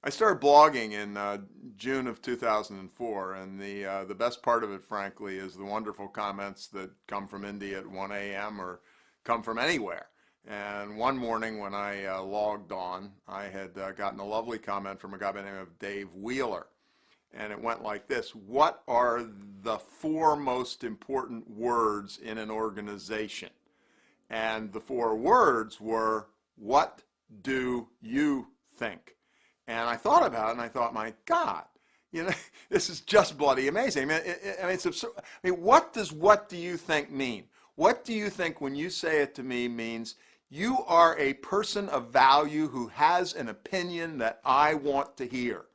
I started blogging in June of 2004, and the best part of it, frankly, is the wonderful comments that come from India at 1 a.m. or come from anywhere. And one morning when I logged on, I had gotten a lovely comment from a guy by the name of Dave Wheeler. And it went like this: what are the four most important words in an organization? And the four words were, what do you think? And I thought about it and I thought, my God, you know, this is just bloody amazing. I mean, it's absurd. I mean, what do you think mean? What do you think when you say it to me means you are a person of value who has an opinion that I want to hear?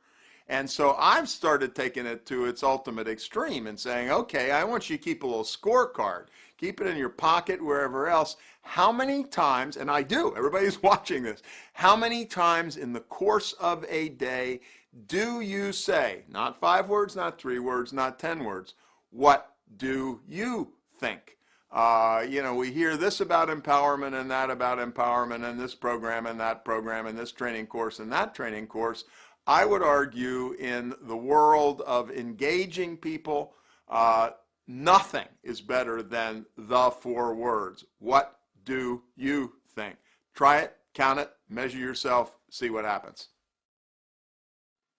And so I've started taking it to its ultimate extreme and saying, okay, I want you to keep a little scorecard. Keep it in your pocket, wherever else. How many times, and I do, everybody's watching this, how many times in the course of a day do you say, not 5 words, not 3 words, not 10 words, what do you think? We hear this about empowerment and that about empowerment and this program and that program and this training course and that training course. I would argue in the world of engaging people, nothing is better than the 4 words. What do you think? Try it, count it, measure yourself, see what happens.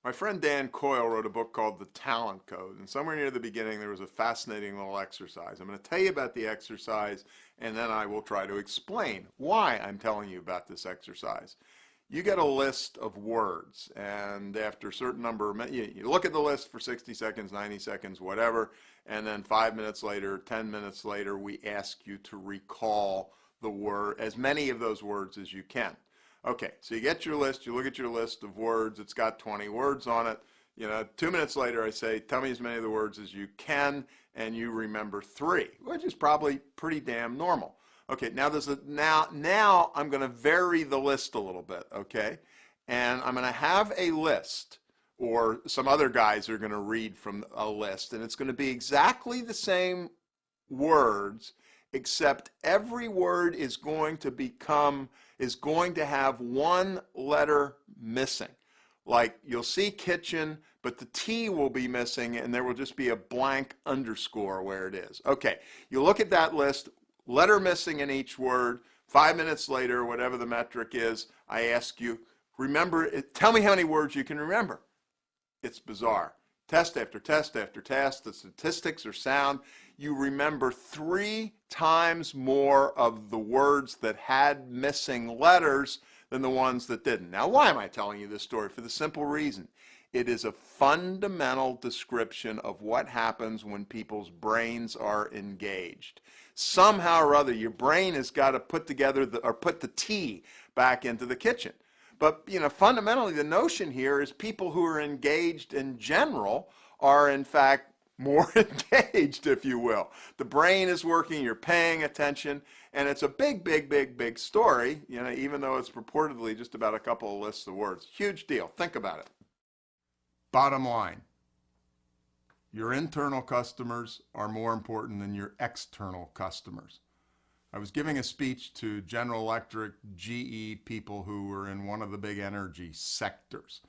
My friend Dan Coyle wrote a book called The Talent Code, and somewhere near the beginning there was a fascinating little exercise. I'm going to tell you about the exercise, and then I will try to explain why I'm telling you about this exercise. You get a list of words, and after a certain number of you look at the list for 60 seconds, 90 seconds, whatever, and then 5 minutes later, 10 minutes later, we ask you to recall the word, as many of those words as you can. Okay, so you get your list, you look at your list of words, it's got 20 words on it. 2 minutes later I say, tell me as many of the words as you can, and you remember 3, which is probably pretty damn normal. Okay, now I'm going to vary the list a little bit, okay? And I'm going to have a list, or some other guys are going to read from a list, and it's going to be exactly the same words, except every word is going to have one letter missing. Like you'll see kitchen, but the T will be missing, and there will just be a blank underscore where it is. Okay, you look at that list, letter missing in each word. 5 minutes later, whatever the metric is, I ask you, tell me how many words you can remember. It's bizarre. Test after test after test, the statistics are sound. You remember 3 times more of the words that had missing letters than the ones that didn't. Now, why am I telling you this story? For the simple reason, it is a fundamental description of what happens when people's brains are engaged. Somehow or other, your brain has got to put the T back into the kitchen. But fundamentally, the notion here is people who are engaged in general are in fact more engaged, if you will. The brain is working, you're paying attention, and it's a big, big, big, big story, even though it's purportedly just about a couple of lists of words. Huge deal. Think about it. Bottom line, your internal customers are more important than your external customers. I was giving a speech to General Electric, GE people who were in one of the big energy sectors.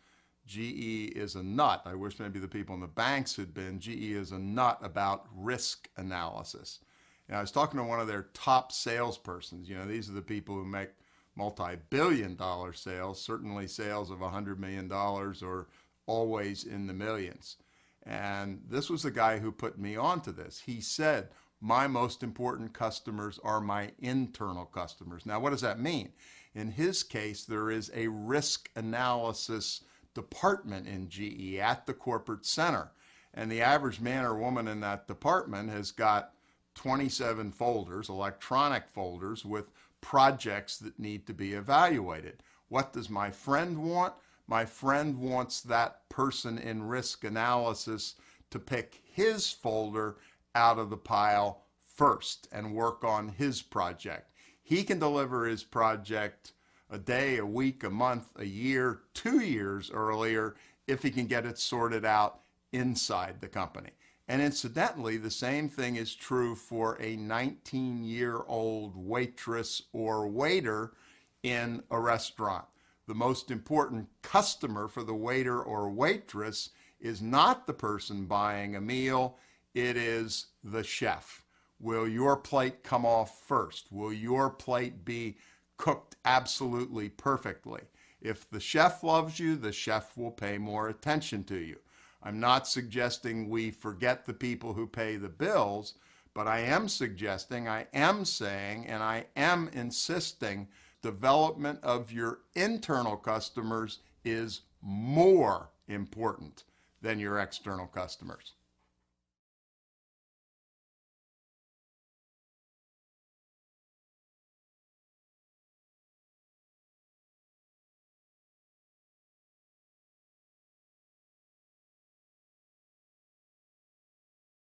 GE is a nut. I wish maybe the people in the banks had been. GE is a nut about risk analysis. And I was talking to one of their top salespersons. These are the people who make multi-billion-dollar sales, certainly sales of $100 million or always in the millions. And this was the guy who put me onto this. He said, my most important customers are my internal customers. Now, what does that mean? In his case, there is a risk analysis department in GE at the corporate center. And the average man or woman in that department has got 27 folders, electronic folders, with projects that need to be evaluated. What does my friend want? My friend wants that person in risk analysis to pick his folder out of the pile first and work on his project. He can deliver his project a day, a week, a month, a year, 2 years earlier if he can get it sorted out inside the company. And incidentally, the same thing is true for a 19-year-old waitress or waiter in a restaurant. the most important customer for the waiter or waitress is not the person buying a meal, it is the chef. Will your plate come off first? Will your plate be cooked absolutely perfectly? If the chef loves you, the chef will pay more attention to you. I'm not suggesting we forget the people who pay the bills, but I am suggesting, I am saying, and I am insisting development of your internal customers is more important than your external customers.